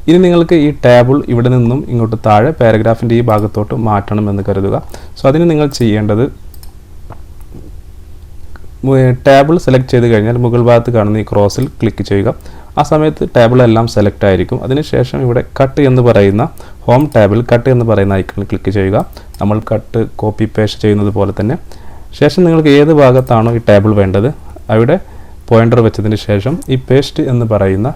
ഇനി നിങ്ങൾക്ക് ഈ ടേബിൾ ഇവിടെ നിന്നും ഇങ്ങോട്ട് താഴെ പാരഗ്രാഫിൻ്റെ ഈ ഭാഗത്തോട്ട് മാറ്റണം എന്ന് കരുതുക. സോ അതിന് നിങ്ങൾ ചെയ്യേണ്ടത് ടേബിൾ സെലക്ട് ചെയ്ത് കഴിഞ്ഞാൽ മുകൾ ഭാഗത്ത് കാണുന്ന ഈ ക്രോസിൽ ക്ലിക്ക് ചെയ്യുക. ആ സമയത്ത് ടേബിൾ എല്ലാം സെലക്ട് ആയിരിക്കും. അതിനുശേഷം ഇവിടെ കട്ട് എന്ന് പറയുന്ന ഹോം ടാബിൽ കട്ട് എന്ന് പറയുന്ന ഐക്കണിൽ ക്ലിക്ക് ചെയ്യുക. നമ്മൾ കട്ട് കോപ്പി പേസ്റ്റ് ചെയ്യുന്നത് പോലെ തന്നെ. ശേഷം നിങ്ങൾക്ക് ഏത് ഭാഗത്താണോ ഈ ടേബിൾ വേണ്ടത് അവിടെ പോയിൻ്റർ വെച്ചതിന് ശേഷം ഈ പേസ്റ്റ് എന്ന് പറയുന്ന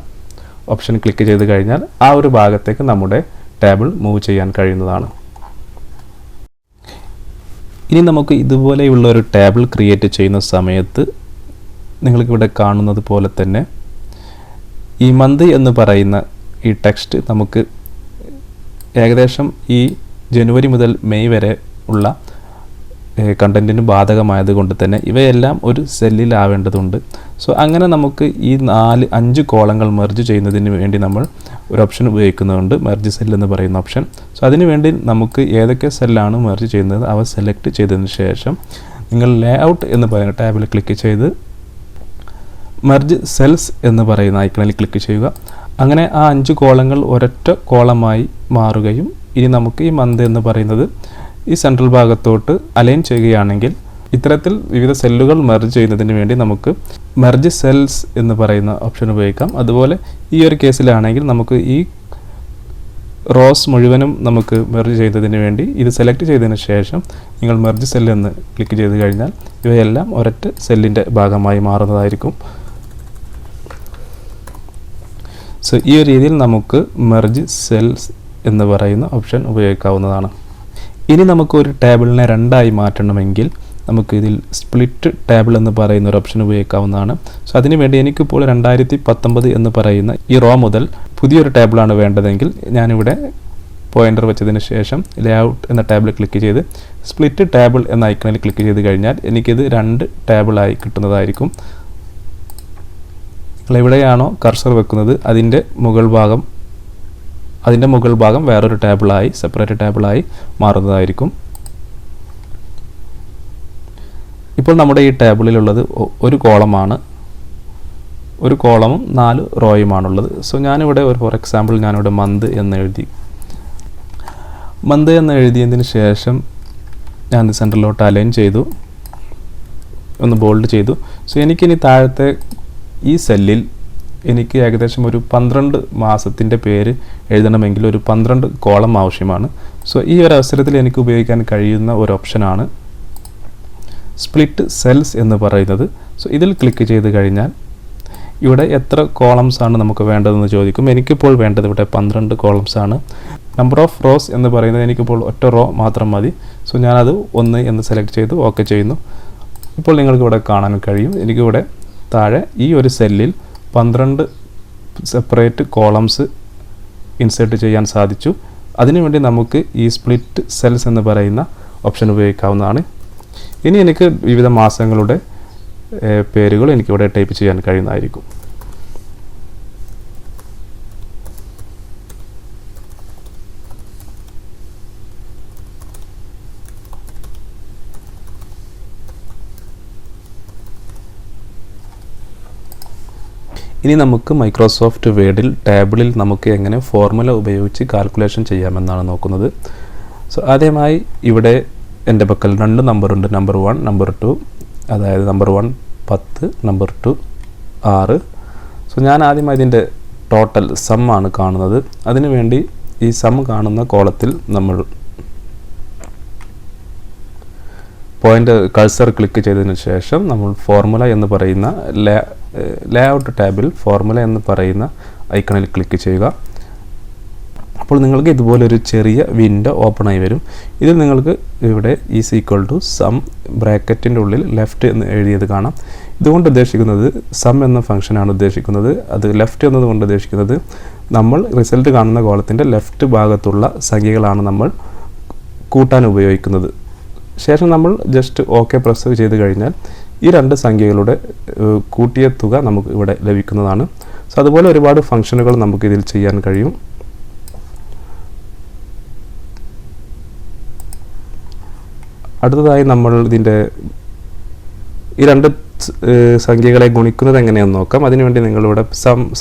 ഓപ്ഷൻ ക്ലിക്ക് ചെയ്ത് കഴിഞ്ഞാൽ ആ ഒരു ഭാഗത്തേക്ക് നമ്മുടെ ടേബിൾ മൂവ് ചെയ്യാൻ കഴിയുന്നതാണ്. ഇനി നമുക്ക് ഇതുപോലെയുള്ള ഒരു ടേബിൾ ക്രിയേറ്റ് ചെയ്യുന്ന സമയത്ത് നിങ്ങൾക്കിവിടെ കാണുന്നത് പോലെ തന്നെ ഈ മന്ത് എന്ന് പറയുന്ന ഈ ടെക്സ്റ്റ് നമുക്ക് ഏകദേശം ഈ ജനുവരി മുതൽ മെയ് വരെ ഉള്ള കണ്ടൻറ്റിന് ബാധകമായത് കൊണ്ട് തന്നെ ഇവയെല്ലാം ഒരു സെല്ലിലാവേണ്ടതുണ്ട്. സോ അങ്ങനെ നമുക്ക് ഈ 5 കോളങ്ങൾ മെർജ് ചെയ്യുന്നതിന് വേണ്ടി നമ്മൾ ഒരു ഓപ്ഷൻ ഉപയോഗിക്കുന്നുണ്ട്, മെർജ് സെൽ എന്ന് പറയുന്ന ഓപ്ഷൻ. സോ അതിന് വേണ്ടി നമുക്ക് ഏതൊക്കെ സെല്ലാണ് മെർജ് ചെയ്യുന്നത് അവ സെലക്ട് ചെയ്തതിന് ശേഷം നിങ്ങൾ ലേഔട്ട് എന്ന് പറയുന്ന ടാബിൽ ക്ലിക്ക് ചെയ്ത് മെർജ് സെൽസ് എന്ന് പറയുന്ന ഐക്കണിൽ ക്ലിക്ക് ചെയ്യുക. അങ്ങനെ ആ 5 കോളങ്ങൾ ഒരൊറ്റ കോളമായി മാറുകയും ഇനി നമുക്ക് ഈ മന്ത് എന്ന് പറയുന്നത് ഈ സെൻട്രൽ ഭാഗത്തോട്ട് അലൈൻ ചെയ്യുകയാണെങ്കിൽ ഇത്തരത്തിൽ വിവിധ സെല്ലുകൾ മെർജ് ചെയ്യുന്നതിന് വേണ്ടി നമുക്ക് മെർജ് സെൽസ് എന്ന് പറയുന്ന ഓപ്ഷൻ ഉപയോഗിക്കാം. അതുപോലെ ഈ ഒരു കേസിലാണെങ്കിൽ നമുക്ക് ഈ റോസ് മുഴുവനും നമുക്ക് മെർജ് ചെയ്യുന്നതിന് വേണ്ടി ഇത് സെലക്ട് ചെയ്തതിന് ശേഷം നിങ്ങൾ മെർജ് സെൽ എന്ന് ക്ലിക്ക് ചെയ്ത് കഴിഞ്ഞാൽ ഇവയെല്ലാം ഒരൊറ്റ സെല്ലിൻ്റെ ഭാഗമായി മാറുന്നതായിരിക്കും. സോ ഈ ഒരു രീതിയിൽ നമുക്ക് മെർജ് സെൽസ് എന്ന് പറയുന്ന ഓപ്ഷൻ ഉപയോഗിക്കാവുന്നതാണ്. ഇനി നമുക്ക് ഒരു ടേബിളിനെ 2ആയി മാറ്റണമെങ്കിൽ നമുക്ക് ഇതിൽ സ്പ്ലിറ്റ് ടേബിൾ എന്ന് പറയുന്ന ഒരു ഓപ്ഷൻ ഉപയോഗിക്കാവുന്നതാണ്. സോ അതിനുവേണ്ടി എനിക്കിപ്പോൾ 2019 എന്ന് പറയുന്ന ഈ റോ മുതൽ പുതിയൊരു ടേബിളാണ് വേണ്ടതെങ്കിൽ ഞാനിവിടെ പോയിൻ്റർ വെച്ചതിന് ശേഷം ലേഔട്ട് എന്ന ടാബിൽ ക്ലിക്ക് ചെയ്ത് സ്പ്ലിറ്റ് ടേബിൾ എന്ന ഐക്കണിൽ ക്ലിക്ക് ചെയ്ത് കഴിഞ്ഞാൽ എനിക്കിത് 2 ടേബിളായി കിട്ടുന്നതായിരിക്കും. നിങ്ങൾ എവിടെയാണോ കർസർ വെക്കുന്നത് അതിൻ്റെ മുകൾ ഭാഗം വേറൊരു ടാബിളായി സെപ്പറേറ്റ് ടാബിളായി മാറുന്നതായിരിക്കും. ഇപ്പോൾ നമ്മുടെ ഈ ടേബിളിലുള്ളത് ഒരു കോളമാണ്, ഒരു കോളമും 4 റോയുമാണുള്ളത്. സോ ഞാനിവിടെ ഫോർ എക്സാമ്പിൾ ഞാനിവിടെ മന്ത് എന്ന് എഴുതിയതിന് ശേഷം ഞാൻ സെൻറ്ററിലോട്ട് അലൈൻ ചെയ്തു, ഒന്ന് ബോൾഡ് ചെയ്തു. സോ എനിക്കിനി താഴത്തെ ഈ സെല്ലിൽ എനിക്ക് ഏകദേശം ഒരു 12 മാസത്തിൻ്റെ പേര് എഴുതണമെങ്കിൽ ഒരു 12 കോളം ആവശ്യമാണ്. സോ ഈ ഒരു അവസരത്തിൽ എനിക്ക് ഉപയോഗിക്കാൻ കഴിയുന്ന ഒരു ഓപ്ഷനാണ് സ്പ്ലിറ്റ് സെൽസ് എന്ന് പറയുന്നത്. സോ ഇതിൽ ക്ലിക്ക് ചെയ്ത് കഴിഞ്ഞാൽ ഇവിടെ എത്ര കോളംസ് ആണ് നമുക്ക് വേണ്ടതെന്ന് ചോദിക്കും. എനിക്കിപ്പോൾ വേണ്ടത് ഇവിടെ 12 കോളംസ് ആണ്. നമ്പർ ഓഫ് റോസ് എന്ന് പറയുന്നത് എനിക്കിപ്പോൾ ഒറ്റ റോ മാത്രം മതി. സോ ഞാനത് 1 എന്ന് സെലക്ട് ചെയ്ത് ഓക്കെ ചെയ്യുന്നു. ഇപ്പോൾ നിങ്ങൾക്ക് ഇവിടെ കാണാൻ കഴിയും എനിക്കിവിടെ താഴെ ഈ ഒരു സെല്ലിൽ 12 സെപ്പറേറ്റ് കോളംസ് ഇൻസേർട്ട് ചെയ്യാൻ സാധിച്ചു. അതിനുവേണ്ടി നമുക്ക് ഈ സ്പ്ലിറ്റ് സെൽസ് എന്ന് പറയുന്ന ഓപ്ഷൻ ഉപയോഗിക്കാവുന്നതാണ്. ഇനി എനിക്ക് വിവിധ മാസങ്ങളുടെ പേരുകൾ എനിക്കിവിടെ ടൈപ്പ് ചെയ്യാൻ കഴിയുന്നതായിരിക്കും. ഇനി നമുക്ക് മൈക്രോസോഫ്റ്റ് വേർഡിൽ ടേബിളിൽ നമുക്ക് എങ്ങനെ ഫോർമുല ഉപയോഗിച്ച് കാൽക്കുലേഷൻ ചെയ്യാമെന്നാണ് നോക്കുന്നത്. സോ ആദ്യമായി ഇവിടെ എൻ്റെ പക്കൽ 2 നമ്പറുണ്ട്, നമ്പർ 1 നമ്പർ 2. അതായത് നമ്പർ 1 10, നമ്പർ 2 6. സോ ഞാൻ ആദ്യമായി ഇതിൻ്റെ ടോട്ടൽ സം ആണ് കാണുന്നത്. അതിനുവേണ്ടി ഈ സം കാണുന്ന കോളത്തിൽ നമ്മൾ കഴ്സർ ക്ലിക്ക് ചെയ്തതിന് ശേഷം നമ്മൾ ഫോർമുല എന്ന് പറയുന്ന ലേഔട്ട് ടാബിൽ ഫോർമുല എന്ന് പറയുന്ന ഐക്കണിൽ ക്ലിക്ക് ചെയ്യുക. അപ്പോൾ നിങ്ങൾക്ക് ഇതുപോലൊരു ചെറിയ വിൻഡോ ഓപ്പൺ ആയി വരും. ഇതിൽ നിങ്ങൾക്ക് ഇവിടെ ഈസ് ഈക്വൽ ടു സം ബ്രാക്കറ്റിൻ്റെ ഉള്ളിൽ ലെഫ്റ്റ് എന്ന് എഴുതിയത് കാണാം. ഇതുകൊണ്ട് ഉദ്ദേശിക്കുന്നത് സം എന്ന ഫംഗ്ഷനാണ് ഉദ്ദേശിക്കുന്നത്. അത് ലെഫ്റ്റ് എന്നതുകൊണ്ട് ഉദ്ദേശിക്കുന്നത് നമ്മൾ റിസൾട്ട് കാണുന്ന കോളത്തിൻ്റെ ലെഫ്റ്റ് ഭാഗത്തുള്ള സംഖ്യകളാണ് നമ്മൾ കൂട്ടാൻ ഉപയോഗിക്കുന്നത്. ശേഷം നമ്മൾ ജസ്റ്റ് ഓക്കെ പ്രസ് ചെയ്ത് കഴിഞ്ഞാൽ ഈ 2 സംഖ്യകളുടെ കൂട്ടിയ തുക നമുക്ക് ഇവിടെ ലഭിക്കുന്നതാണ്. സോ അതുപോലെ ഒരുപാട് ഫംഗ്ഷനുകൾ നമുക്ക് ഇതിൽ ചെയ്യാൻ കഴിയും. അടുത്തതായി നമ്മൾ ഇതിൻ്റെ ഈ 2 സംഖ്യകളെ ഗുണിക്കുന്നത് എങ്ങനെയാണെന്ന് നോക്കാം. അതിനുവേണ്ടി നിങ്ങളിവിടെ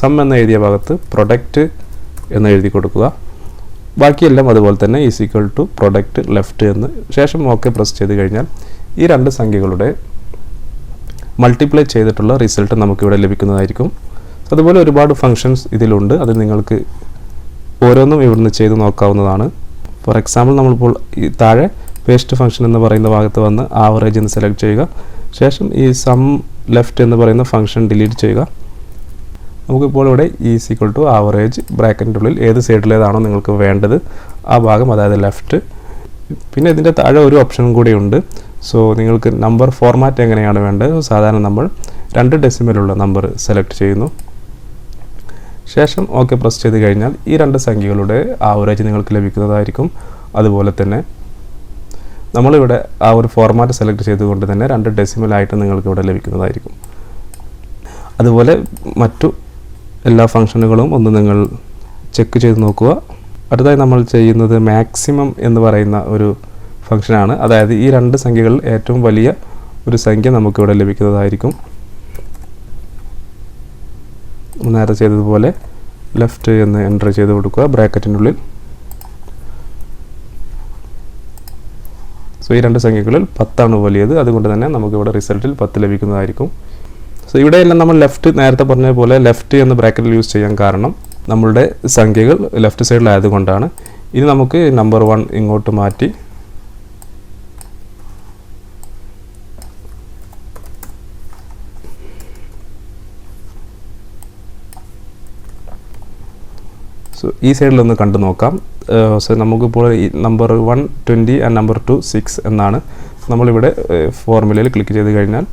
സം എന്ന് എഴുതിയ ഭാഗത്ത് പ്രൊഡക്റ്റ് എന്ന് എഴുതി കൊടുക്കുക. ബാക്കിയെല്ലാം അതുപോലെ തന്നെ is equal to product left എന്ന് ശേഷം ഓക്കെ പ്രസ് ചെയ്ത് കഴിഞ്ഞാൽ ഈ രണ്ട് സംഖ്യകളുടെ മൾട്ടിപ്ലൈ ചെയ്തിട്ടുള്ള റിസൾട്ട് നമുക്കിവിടെ ലഭിക്കുന്നതായിരിക്കും. അതുപോലെ ഒരുപാട് ഫങ്ഷൻസ് ഇതിലുണ്ട്. അത് നിങ്ങൾക്ക് ഓരോന്നും ഇവിടുന്ന് ചെയ്ത് നോക്കാവുന്നതാണ്. ഫോർ എക്സാമ്പിൾ നമ്മളിപ്പോൾ ഈ താഴെ പേസ്റ്റ് ഫംഗ്ഷൻ എന്ന് പറയുന്ന ഭാഗത്ത് വന്ന് ആവറേജ് എന്ന് സെലക്ട് ചെയ്യുക. ശേഷം ഈ സം ലെഫ്റ്റ് എന്ന് പറയുന്ന ഫംഗ്ഷൻ ഡിലീറ്റ് ചെയ്യുക. നമുക്കിപ്പോൾ ഇവിടെ ഈസ് ഈക്വൽ ടു ആവറേജ് ബ്രാക്കറ്റിൻ്റെ ഉള്ളിൽ ഏത് സൈഡിലേതാണോ നിങ്ങൾക്ക് വേണ്ടത് ആ ഭാഗം, അതായത് ലെഫ്റ്റ്. പിന്നെ ഇതിൻ്റെ താഴെ ഒരു ഓപ്ഷനും കൂടിയുണ്ട്. സോ നിങ്ങൾക്ക് നമ്പർ ഫോർമാറ്റ് എങ്ങനെയാണ് വേണ്ടത്? സാധാരണ നമ്മൾ 2 ഡെസിമലുള്ള നമ്പർ സെലക്ട് ചെയ്യുന്നു. ശേഷം ഓക്കെ പ്രസ് ചെയ്ത് കഴിഞ്ഞാൽ ഈ രണ്ട് സംഖ്യകളുടെ ആവറേജ് നിങ്ങൾക്ക് ലഭിക്കുന്നതായിരിക്കും. അതുപോലെ തന്നെ നമ്മളിവിടെ ആ ഒരു ഫോർമാറ്റ് സെലക്ട് ചെയ്തുകൊണ്ട് തന്നെ 2 ഡെസിമലായിട്ട് നിങ്ങൾക്ക് ഇവിടെ ലഭിക്കുന്നതായിരിക്കും. അതുപോലെ മറ്റു എല്ലാ ഫംഗ്ഷനുകളും ഒന്ന് നിങ്ങൾ ചെക്ക് ചെയ്ത് നോക്കുക. അടുത്തായി നമ്മൾ ചെയ്യുന്നത് മാക്സിമം എന്ന് പറയുന്ന ഒരു ഫംഗ്ഷനാണ്. അതായത് ഈ രണ്ട് സംഖ്യകളിൽ ഏറ്റവും വലിയ ഒരു സംഖ്യ നമുക്കിവിടെ ലഭിക്കുന്നതായിരിക്കും. നേരത്തെ ചെയ്തതുപോലെ ലെഫ്റ്റ് എന്ന് എൻ്റർ ചെയ്ത് കൊടുക്കുക ബ്രാക്കറ്റിൻ്റെ ഉള്ളിൽ. സോ ഈ രണ്ട് സംഖ്യകളിൽ 10 വലിയത്, അതുകൊണ്ട് തന്നെ നമുക്കിവിടെ റിസൾട്ടിൽ 10 ലഭിക്കുന്നതായിരിക്കും. സോ ഇവിടെയെല്ലാം നമ്മൾ ലെഫ്റ്റ് നേരത്തെ പറഞ്ഞ പോലെ ലെഫ്റ്റ് എന്ന് ബ്രാക്കറ്റിൽ യൂസ് ചെയ്യാൻ കാരണം നമ്മളുടെ സംഖ്യകൾ ലെഫ്റ്റ് സൈഡിലായതുകൊണ്ടാണ്. ഇനി നമുക്ക് നമ്പർ 1 ഇങ്ങോട്ട് മാറ്റി ഈ സൈഡിലൊന്ന് കണ്ടു നോക്കാം. സോ നമുക്കിപ്പോൾ ഈ നമ്പർ 1 20 ആൻഡ് നമ്പർ 2 6 എന്നാണ്. നമ്മളിവിടെ ഫോർമുലയിൽ ക്ലിക്ക് ചെയ്ത് കഴിഞ്ഞാൽ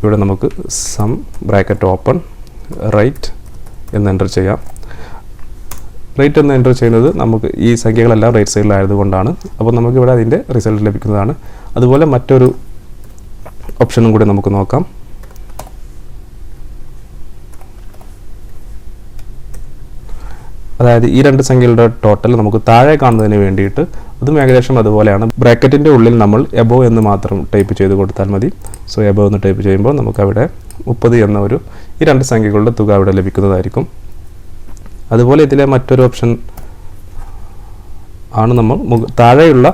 ഇവിടെ നമുക്ക് സം ബ്രാക്കറ്റ് ഓപ്പൺ റൈറ്റ് എന്ന് എൻ്റർ ചെയ്യാം. റൈറ്റ് എന്ന് എൻ്റർ ചെയ്യുന്നത് നമുക്ക് ഈ സംഖ്യകളെല്ലാം റൈറ്റ് സൈഡിലായതുകൊണ്ടാണ്. അപ്പോൾ നമുക്കിവിടെ അതിൻ്റെ റിസൾട്ട് ലഭിക്കുന്നതാണ്. അതുപോലെ മറ്റൊരു ഓപ്ഷനും കൂടി നമുക്ക് നോക്കാം. അതായത് ഈ രണ്ട് സംഖ്യകളുടെ ടോട്ടൽ നമുക്ക് താഴെ കാണുന്നതിന് വേണ്ടിയിട്ട് അതും ഏകദേശം അതുപോലെയാണ്. ബ്രാക്കറ്റിൻ്റെ ഉള്ളിൽ നമ്മൾ എബോ എന്ന് മാത്രം ടൈപ്പ് ചെയ്ത് കൊടുത്താൽ മതി. സോ എബോ എന്ന് ടൈപ്പ് ചെയ്യുമ്പോൾ നമുക്കവിടെ 30 എന്ന ഈ രണ്ട് സംഖ്യകളുടെ തുക അവിടെ ലഭിക്കുന്നതായിരിക്കും. അതുപോലെ ഇതിലെ മറ്റൊരു ഓപ്ഷൻ ആണ് നമ്മൾ താഴെയുള്ള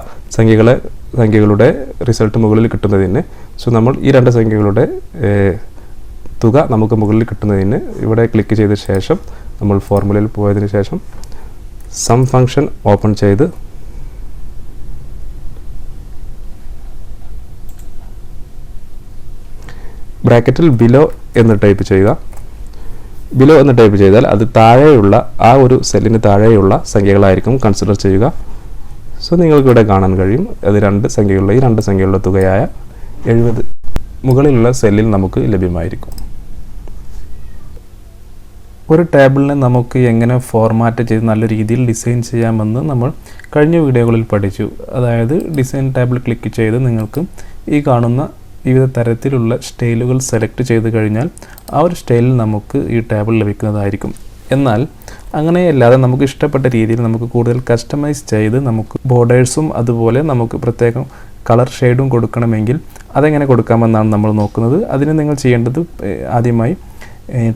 സംഖ്യകളുടെ റിസൾട്ട് മുകളിൽ കിട്ടുന്നതിന്. സോ നമ്മൾ ഈ രണ്ട് സംഖ്യകളുടെ തുക നമുക്ക് മുകളിൽ കിട്ടുന്നതിന് ഇവിടെ ക്ലിക്ക് ചെയ്ത ശേഷം നമ്മൾ ഫോർമുലയിൽ പോയതിന് ശേഷം സം ഫംഗ്ഷൻ ഓപ്പൺ ചെയ്ത് ബ്രാക്കറ്റിൽ ബിലോ എന്ന് ടൈപ്പ് ചെയ്യുക. ബിലോ എന്ന് ടൈപ്പ് ചെയ്താൽ അത് താഴെയുള്ള ആ ഒരു സെല്ലിന് താഴെയുള്ള സംഖ്യകളായിരിക്കും കൺസിഡർ ചെയ്യുക. സോ നിങ്ങൾക്കിവിടെ കാണാൻ കഴിയും അത് ഈ രണ്ട് സംഖ്യകളുടെ തുകയായ 70 മുകളിലുള്ള സെല്ലിൽ നമുക്ക് ലഭ്യമായിരിക്കും. ഒരു ടേബിളിനെ നമുക്ക് എങ്ങനെ ഫോർമാറ്റ് ചെയ്ത് നല്ല രീതിയിൽ ഡിസൈൻ ചെയ്യാമെന്ന് നമ്മൾ കഴിഞ്ഞ വീഡിയോകളിൽ പഠിച്ചു. അതായത് ഡിസൈൻ ടാബിൽ ക്ലിക്ക് ചെയ്ത് നിങ്ങൾക്ക് ഈ കാണുന്ന വിവിധ തരത്തിലുള്ള സ്റ്റൈലുകൾ സെലക്ട് ചെയ്ത് കഴിഞ്ഞാൽ ആ ഒരു സ്റ്റൈലിൽ നമുക്ക് ഈ ടേബിൾ ലഭിക്കുന്നതായിരിക്കും. എന്നാൽ അങ്ങനെയല്ലാതെ നമുക്ക് ഇഷ്ടപ്പെട്ട രീതിയിൽ നമുക്ക് കൂടുതൽ കസ്റ്റമൈസ് ചെയ്ത് നമുക്ക് ബോർഡേഴ്സും അതുപോലെ നമുക്ക് പ്രത്യേകം കളർ ഷെയ്ഡും കൊടുക്കണമെങ്കിൽ അതെങ്ങനെ കൊടുക്കാമെന്നാണ് നമ്മൾ നോക്കുന്നത്. അതിന് നിങ്ങൾ ചെയ്യേണ്ടത് ആദ്യമായി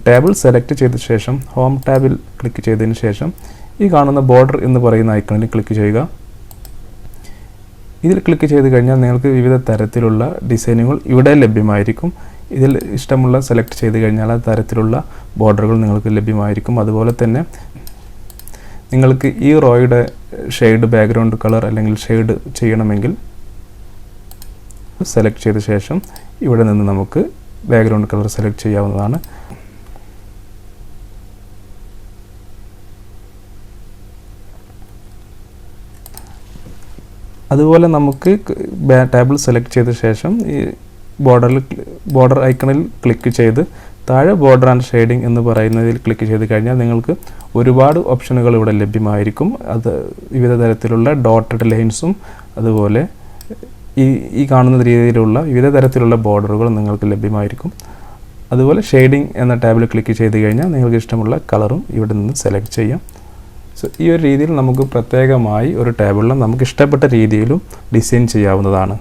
ടേബിൾ സെലക്ട് ചെയ്ത ശേഷം ഹോം ടാബിൽ ക്ലിക്ക് ചെയ്തതിന് ശേഷം ഈ കാണുന്ന ബോർഡർ എന്ന് പറയുന്ന ഐക്കണിൽ ക്ലിക്ക് ചെയ്യുക. ഇതിൽ ക്ലിക്ക് ചെയ്ത് കഴിഞ്ഞാൽ നിങ്ങൾക്ക് വിവിധ തരത്തിലുള്ള ഡിസൈനുകൾ ഇവിടെ ലഭ്യമായിരിക്കും. ഇതിൽ ഇഷ്ടമുള്ള സെലക്ട് ചെയ്ത് കഴിഞ്ഞാൽ ആ തരത്തിലുള്ള ബോർഡറുകൾ നിങ്ങൾക്ക് ലഭ്യമായിരിക്കും. അതുപോലെ തന്നെ നിങ്ങൾക്ക് ഈ റോയുടെ ഷെയ്ഡ് ബാക്ക്ഗ്രൗണ്ട് കളർ അല്ലെങ്കിൽ ഷെയ്ഡ് ചെയ്യണമെങ്കിൽ സെലക്ട് ചെയ്ത ശേഷം ഇവിടെ നിന്ന് നമുക്ക് ബാക്ക്ഗ്രൗണ്ട് കളർ സെലക്ട് ചെയ്യാവുന്നതാണ്. അതുപോലെ നമുക്ക് ടേബിൾ സെലക്ട് ചെയ്ത ശേഷം ഈ ബോർഡർ ഐക്കണിൽ ക്ലിക്ക് ചെയ്ത് താഴെ ബോർഡർ ആൻഡ് ഷെയ്ഡിംഗ് എന്ന് പറയുന്നതിൽ ക്ലിക്ക് ചെയ്ത് കഴിഞ്ഞാൽ നിങ്ങൾക്ക് ഒരുപാട് ഓപ്ഷനുകൾ ഇവിടെ ലഭ്യമായിരിക്കും. അത് വിവിധ തരത്തിലുള്ള ഡോട്ടഡ് ലൈൻസും അതുപോലെ ഈ കാണുന്ന രീതിയിലുള്ള വിവിധ തരത്തിലുള്ള ബോർഡറുകൾ നിങ്ങൾക്ക് ലഭ്യമായിരിക്കും. അതുപോലെ ഷെയ്ഡിംഗ് എന്ന ടാബിൽ ക്ലിക്ക് ചെയ്ത് കഴിഞ്ഞാൽ നിങ്ങൾക്ക് ഇഷ്ടമുള്ള കളറും ഇവിടെ നിന്ന് സെലക്ട് ചെയ്യാം. സോ ഈ ഒരു രീതിയിൽ നമുക്ക് പ്രത്യേകമായി ഒരു ടേബിളിൽ നമുക്ക് ഇഷ്ടപ്പെട്ട രീതിയിലും ഡിസൈൻ ചെയ്യാവുന്നതാണ്.